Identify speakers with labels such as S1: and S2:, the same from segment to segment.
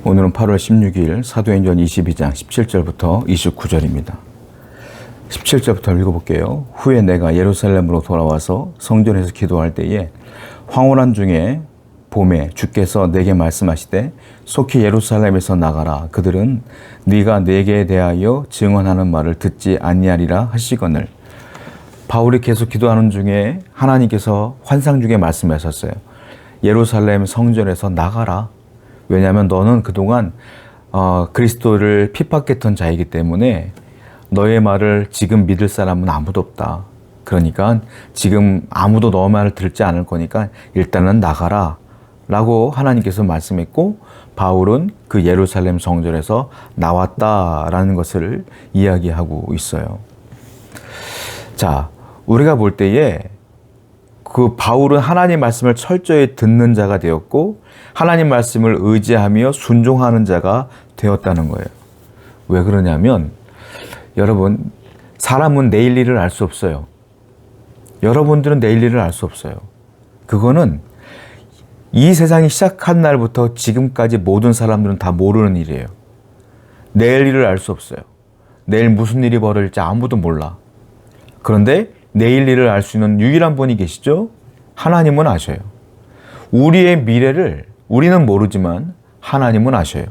S1: 오늘은 8월 16일 사도행전 22장 17절부터 29절입니다. 17절부터 읽어볼게요. 후에 내가 예루살렘으로 돌아와서 성전에서 기도할 때에 황홀한 중에 봄에 주께서 내게 말씀하시되 속히 예루살렘에서 나가라. 그들은 네가 내게 대하여 증언하는 말을 듣지 아니하리라 하시거늘. 바울이 계속 기도하는 중에 하나님께서 환상 중에 말씀하셨어요. 예루살렘 성전에서 나가라. 왜냐하면 너는 그동안 그리스도를 핍박했던 자이기 때문에 너의 말을 지금 믿을 사람은 아무도 없다. 그러니까 지금 아무도 너 말을 듣지 않을 거니까 일단은 나가라 라고 하나님께서 말씀했고, 바울은 그 예루살렘 성전에서 나왔다라는 것을 이야기하고 있어요. 자, 우리가 볼 때에 그 바울은 하나님 말씀을 철저히 듣는 자가 되었고 하나님 말씀을 의지하며 순종하는 자가 되었다는 거예요. 왜 그러냐면 여러분, 사람은 내일 일을 알 수 없어요. 여러분들은 내일 일을 알 수 없어요. 그거는 이 세상이 시작한 날부터 지금까지 모든 사람들은 다 모르는 일이에요. 내일 일을 알 수 없어요. 내일 무슨 일이 벌어질지 아무도 몰라. 그런데 내일 일을 알 수 있는 유일한 분이 계시죠? 하나님은 아셔요. 우리의 미래를 우리는 모르지만 하나님은 아셔요.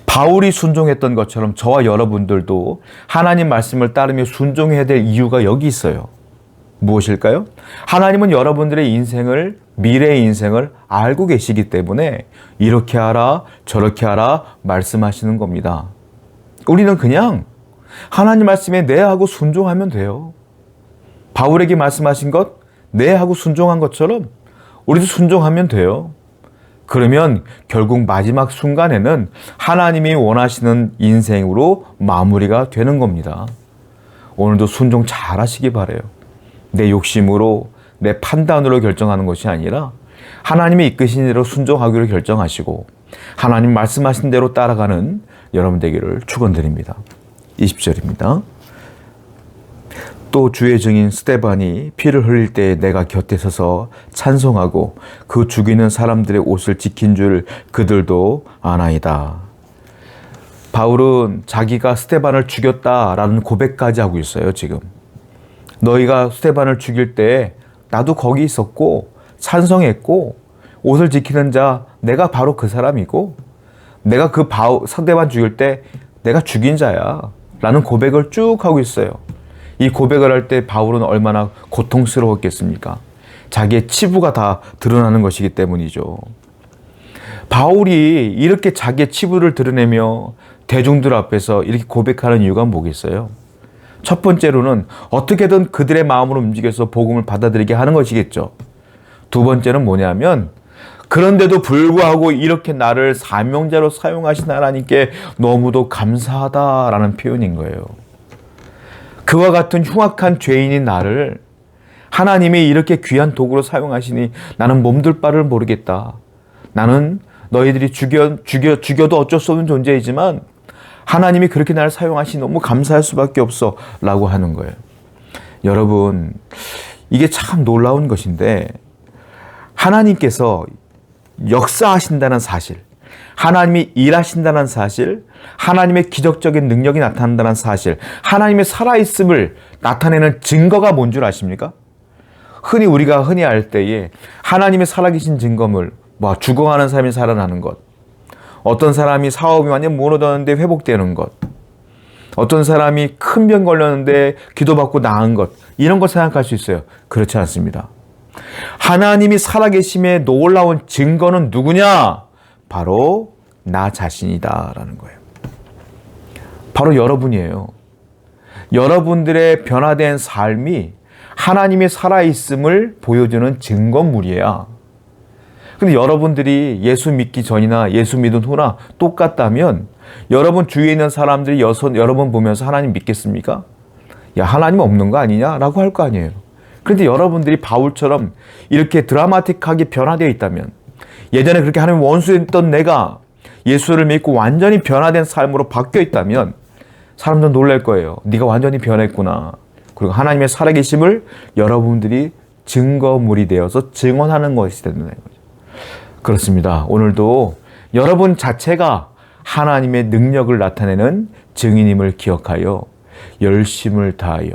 S1: 바울이 순종했던 것처럼 저와 여러분들도 하나님 말씀을 따르며 순종해야 될 이유가 여기 있어요. 무엇일까요? 하나님은 여러분들의 인생을, 미래의 인생을 알고 계시기 때문에 이렇게 하라, 저렇게 하라 말씀하시는 겁니다. 우리는 그냥 하나님 말씀에 네 하고 순종하면 돼요. 바울에게 말씀하신 것, 네 하고 순종한 것처럼 우리도 순종하면 돼요. 그러면 결국 마지막 순간에는 하나님이 원하시는 인생으로 마무리가 되는 겁니다. 오늘도 순종 잘 하시기 바라요. 내 욕심으로, 내 판단으로 결정하는 것이 아니라 하나님이 이끄신 대로 순종하기로 결정하시고 하나님 말씀하신 대로 따라가는 여러분 되기를 축원드립니다. 20절입니다. 또 주의 증인 스데반이 피를 흘릴 때 내가 곁에 서서 찬송하고 그 죽이는 사람들의 옷을 지킨 줄 그들도 아나이다. 바울은 자기가 스데반을 죽였다라는 고백까지 하고 있어요. 지금 너희가 스데반을 죽일 때 나도 거기 있었고 찬송했고 옷을 지키는 자 내가 바로 그 사람이고 내가 그 스데반 죽일 때 내가 죽인 자야 라는 고백을 쭉 하고 있어요. 이 고백을 할 때 바울은 얼마나 고통스러웠겠습니까? 자기의 치부가 다 드러나는 것이기 때문이죠. 바울이 이렇게 자기의 치부를 드러내며 대중들 앞에서 이렇게 고백하는 이유가 뭐겠어요? 첫 번째로는 어떻게든 그들의 마음으로 움직여서 복음을 받아들이게 하는 것이겠죠. 두 번째는 뭐냐면 그런데도 불구하고 이렇게 나를 사명자로 사용하신 하나님께 너무도 감사하다라는 표현인 거예요. 그와 같은 흉악한 죄인인 나를 하나님이 이렇게 귀한 도구로 사용하시니 나는 몸둘 바를 모르겠다. 나는 너희들이 죽여도 어쩔 수 없는 존재이지만 하나님이 그렇게 나를 사용하시니 너무 감사할 수밖에 없어 라고 하는 거예요. 여러분, 이게 참 놀라운 것인데 하나님께서 역사하신다는 사실, 하나님이 일하신다는 사실, 하나님의 기적적인 능력이 나타난다는 사실, 하나님의 살아있음을 나타내는 증거가 뭔 줄 아십니까? 우리가 흔히 알 때에 하나님의 살아계신 증거물, 죽어가는 사람이 살아나는 것, 어떤 사람이 사업이 완전 무너졌는데 회복되는 것, 어떤 사람이 큰 병 걸렸는데 기도받고 나은 것, 이런 것 생각할 수 있어요. 그렇지 않습니다. 하나님이 살아계심의 놀라운 증거는 누구냐? 바로 나 자신이다라는 거예요. 바로 여러분이에요. 여러분들의 변화된 삶이 하나님의 살아있음을 보여주는 증거물이에요. 근데 여러분들이 예수 믿기 전이나 예수 믿은 후나 똑같다면 여러분 주위에 있는 사람들이 여러분 보면서 하나님 믿겠습니까? 야, 하나님 없는 거 아니냐라고 할 거 아니에요. 그런데 여러분들이 바울처럼 이렇게 드라마틱하게 변화되어 있다면, 예전에 그렇게 하나님 원수였던 내가 예수를 믿고 완전히 변화된 삶으로 바뀌어 있다면 사람들은 놀랄 거예요. 네가 완전히 변했구나. 그리고 하나님의 살아계심을 여러분들이 증거물이 되어서 증언하는 것이 된다는 거죠. 그렇습니다. 오늘도 여러분 자체가 하나님의 능력을 나타내는 증인임을 기억하여 열심을 다하여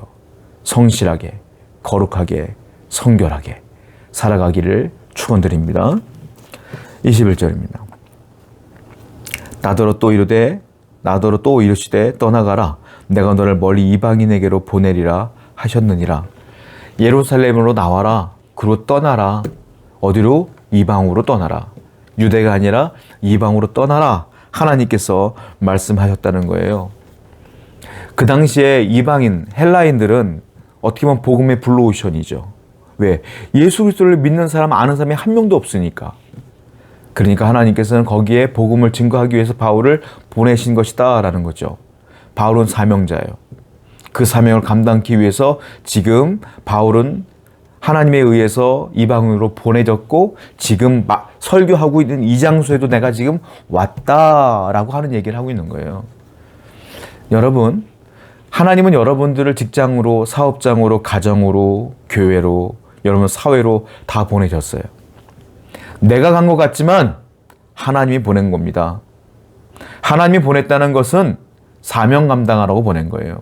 S1: 성실하게, 거룩하게, 성결하게 살아가기를 축원드립니다. 21절입니다. 나더러 또 이르시되 떠나가라. 내가 너를 멀리 이방인에게로 보내리라 하셨느니라. 예루살렘으로 나와라. 그로 떠나라. 어디로? 이방으로 떠나라. 유대가 아니라 이방으로 떠나라. 하나님께서 말씀하셨다는 거예요. 그 당시에 이방인, 헬라인들은 어떻게 보면 복음의 블루오션이죠. 왜? 예수 그리스도를 믿는 사람, 아는 사람이 한 명도 없으니까. 그러니까 하나님께서는 거기에 복음을 증거하기 위해서 바울을 보내신 것이다 라는 거죠. 바울은 사명자예요. 그 사명을 감당하기 위해서 지금 바울은 하나님에 의해서 이방으로 보내졌고 지금 설교하고 있는 이 장소에도 내가 지금 왔다라고 하는 얘기를 하고 있는 거예요. 여러분, 하나님은 여러분들을 직장으로, 사업장으로, 가정으로, 교회로, 여러분 사회로 다 보내셨어요. 내가 간 것 같지만 하나님이 보낸 겁니다. 하나님이 보냈다는 것은 사명 감당하라고 보낸 거예요.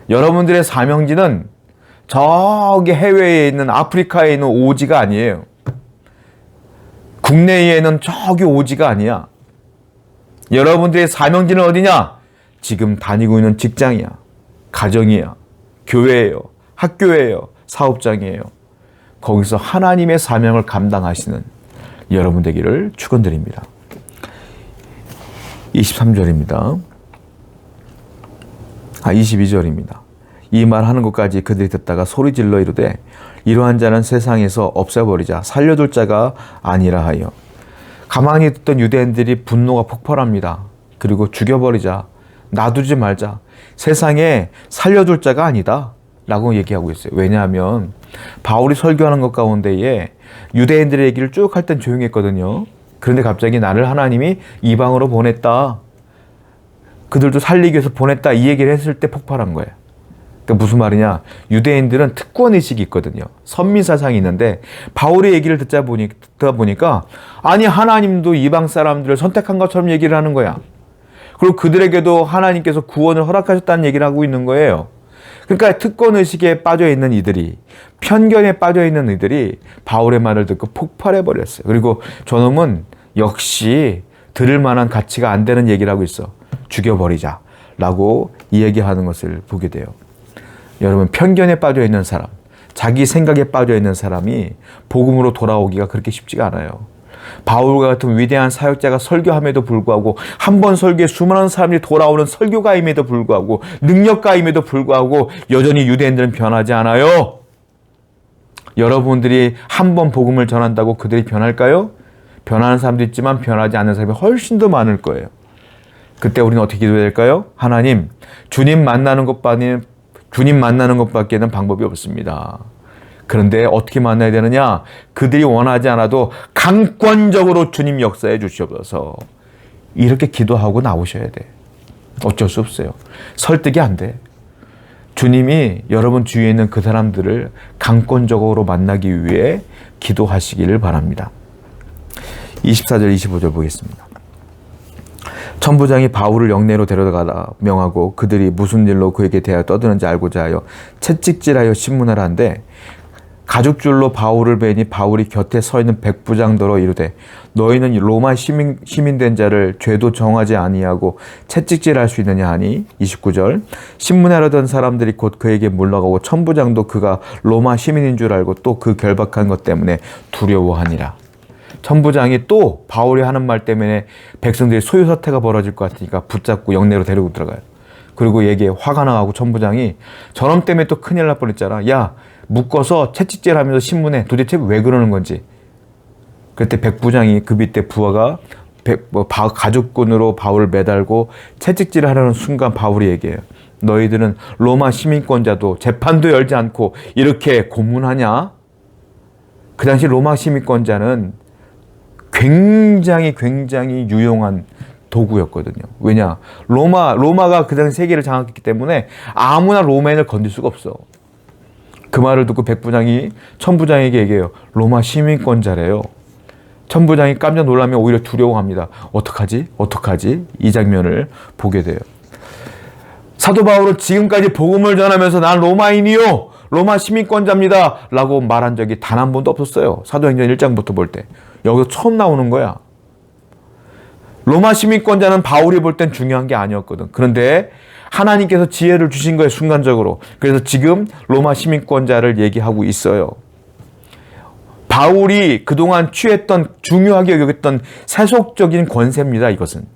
S1: 여러분들의 사명지는 저기 해외에 있는 아프리카에 있는 오지가 아니에요. 국내에는 저기 오지가 아니야. 여러분들의 사명지는 어디냐? 지금 다니고 있는 직장이야. 가정이야. 교회예요. 학교예요. 사업장이에요. 거기서 하나님의 사명을 감당하시는 여러분 되기를 축원드립니다. 23절입니다. 22절입니다. 이 말 하는 것까지 그들이 듣다가 소리질러 이르되 이러한 자는 세상에서 없애버리자. 살려둘 자가 아니라 하여. 가만히 듣던 유대인들이 분노가 폭발합니다. 그리고 죽여버리자. 놔두지 말자. 세상에 살려둘 자가 아니다 라고 얘기하고 있어요. 왜냐하면 바울이 설교하는 것 가운데에 유대인들의 얘기를 쭉 할 땐 조용했거든요. 그런데 갑자기 나를 하나님이 이방으로 보냈다. 그들도 살리기 위해서 보냈다. 이 얘기를 했을 때 폭발한 거예요. 그러니까 무슨 말이냐. 유대인들은 특권의식이 있거든요. 선민사상이 있는데 바울의 얘기를 듣다 보니까 아니 하나님도 이방 사람들을 선택한 것처럼 얘기를 하는 거야. 그리고 그들에게도 하나님께서 구원을 허락하셨다는 얘기를 하고 있는 거예요. 그러니까 특권의식에 빠져있는 이들이, 편견에 빠져있는 이들이 바울의 말을 듣고 폭발해버렸어요. 그리고 저놈은 역시 들을 만한 가치가 안 되는 얘기를 하고 있어. 죽여버리자 라고 이야기하는 것을 보게 돼요. 여러분, 편견에 빠져있는 사람, 자기 생각에 빠져있는 사람이 복음으로 돌아오기가 그렇게 쉽지가 않아요. 바울과 같은 위대한 사역자가 설교함에도 불구하고, 한 번 설교에 수많은 사람들이 돌아오는 설교가임에도 불구하고, 능력가임에도 불구하고 여전히 유대인들은 변하지 않아요. 여러분들이 한 번 복음을 전한다고 그들이 변할까요? 변하는 사람도 있지만 변하지 않는 사람이 훨씬 더 많을 거예요. 그때 우리는 어떻게 기도해야 될까요? 하나님, 주님 만나는 것밖에는 방법이 없습니다. 그런데 어떻게 만나야 되느냐? 그들이 원하지 않아도 강권적으로 주님 역사해 주시옵소서. 이렇게 기도하고 나오셔야 돼. 어쩔 수 없어요. 설득이 안 돼. 주님이 여러분 주위에 있는 그 사람들을 강권적으로 만나기 위해 기도하시기를 바랍니다. 24절, 25절 보겠습니다. 천부장이 바울을 영내로 데려가라 명하고 그들이 무슨 일로 그에게 대하여 떠드는지 알고자 하여 채찍질하여 신문하라 한데 가죽줄로 바울을 베니 바울이 곁에 서 있는 백부장더러 이르되 너희는 로마 시민된 자를 죄도 정하지 아니하고 채찍질할 수 있느냐 하니 29절 신문하려던 사람들이 곧 그에게 물러가고 천부장도 그가 로마 시민인 줄 알고 또 그 결박한 것 때문에 두려워하니라. 천부장이 또 바울이 하는 말 때문에 백성들이 소유사태가 벌어질 것 같으니까 붙잡고 영내로 데리고 들어가요. 그리고 얘기에 화가 나고 천부장이 저놈 때문에 또 큰일 날 뻔했잖아. 야, 묶어서 채찍질하면서 신문해. 도대체 왜 그러는 건지. 그때 백부장이 그 밑에 부하가 가죽끈으로 바울을 매달고 채찍질을 하려는 순간 바울이 얘기해요. 너희들은 로마 시민권자도 재판도 열지 않고 이렇게 고문하냐? 그 당시 로마 시민권자는 굉장히 유용한 도구였거든요. 왜냐? 로마가 그 당시 세계를 장악했기 때문에 아무나 로마인을 건들 수가 없어. 그 말을 듣고 백부장이 천부장에게 얘기해요. 로마 시민권자래요. 천부장이 깜짝 놀라며 오히려 두려워합니다. 어떡하지? 어떡하지? 이 장면을 보게 돼요. 사도 바울은 지금까지 복음을 전하면서 난 로마인이요, 로마 시민권자입니다 라고 말한 적이 단 한 번도 없었어요. 사도행전 1장부터 볼 때. 여기서 처음 나오는 거야. 로마 시민권자는 바울이 볼 땐 중요한 게 아니었거든. 그런데 하나님께서 지혜를 주신 거예요, 순간적으로. 그래서 지금 로마 시민권자를 얘기하고 있어요. 바울이 그동안 취했던, 중요하게 여겼던 세속적인 권세입니다, 이것은.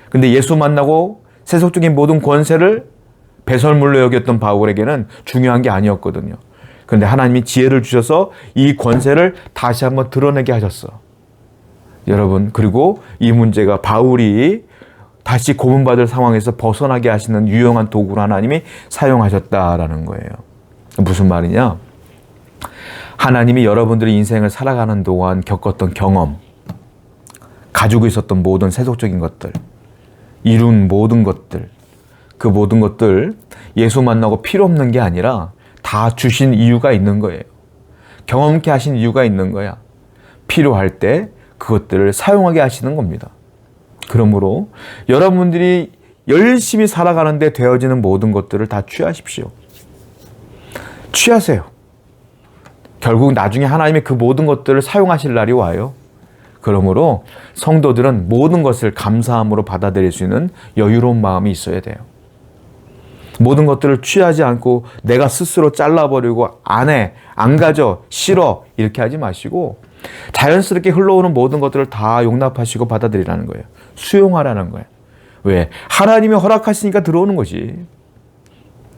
S1: 근데 예수 만나고 세속적인 모든 권세를 배설물로 여겼던 바울에게는 중요한 게 아니었거든요. 그런데 하나님이 지혜를 주셔서 이 권세를 다시 한번 드러내게 하셨어. 여러분, 그리고 이 문제가 바울이 다시 고문받을 상황에서 벗어나게 하시는 유용한 도구로 하나님이 사용하셨다라는 거예요. 무슨 말이냐? 하나님이 여러분들의 인생을 살아가는 동안 겪었던 경험, 가지고 있었던 모든 세속적인 것들, 이룬 모든 것들, 그 모든 것들 예수 만나고 필요 없는 게 아니라 다 주신 이유가 있는 거예요. 경험케 하신 이유가 있는 거야. 필요할 때 그것들을 사용하게 하시는 겁니다. 그러므로 여러분들이 열심히 살아가는데 되어지는 모든 것들을 다 취하십시오. 취하세요. 결국 나중에 하나님이 그 모든 것들을 사용하실 날이 와요. 그러므로 성도들은 모든 것을 감사함으로 받아들일 수 있는 여유로운 마음이 있어야 돼요. 모든 것들을 취하지 않고 내가 스스로 잘라버리고 안 해, 안 가져, 싫어 이렇게 하지 마시고 자연스럽게 흘러오는 모든 것들을 다 용납하시고 받아들이라는 거예요. 수용하라는 거예요. 왜? 하나님이 허락하시니까 들어오는 거지.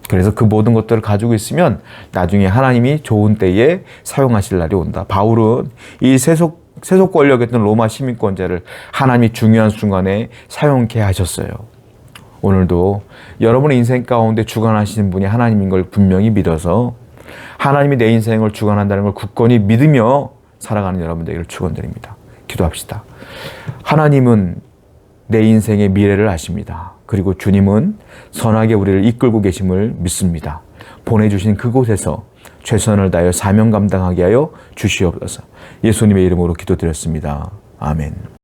S1: 그래서 그 모든 것들을 가지고 있으면 나중에 하나님이 좋은 때에 사용하실 날이 온다. 바울은 이 세속 권력이었던 로마 시민권자를 하나님이 중요한 순간에 사용케 하셨어요. 오늘도 여러분의 인생 가운데 주관하시는 분이 하나님인 걸 분명히 믿어서 하나님이 내 인생을 주관한다는 걸 굳건히 믿으며 살아가는 여러분들에게 축원드립니다. 기도합시다. 하나님은 내 인생의 미래를 아십니다. 그리고 주님은 선하게 우리를 이끌고 계심을 믿습니다. 보내주신 그곳에서 최선을 다하여 사명 감당하게 하여 주시옵소서. 예수님의 이름으로 기도드렸습니다. 아멘.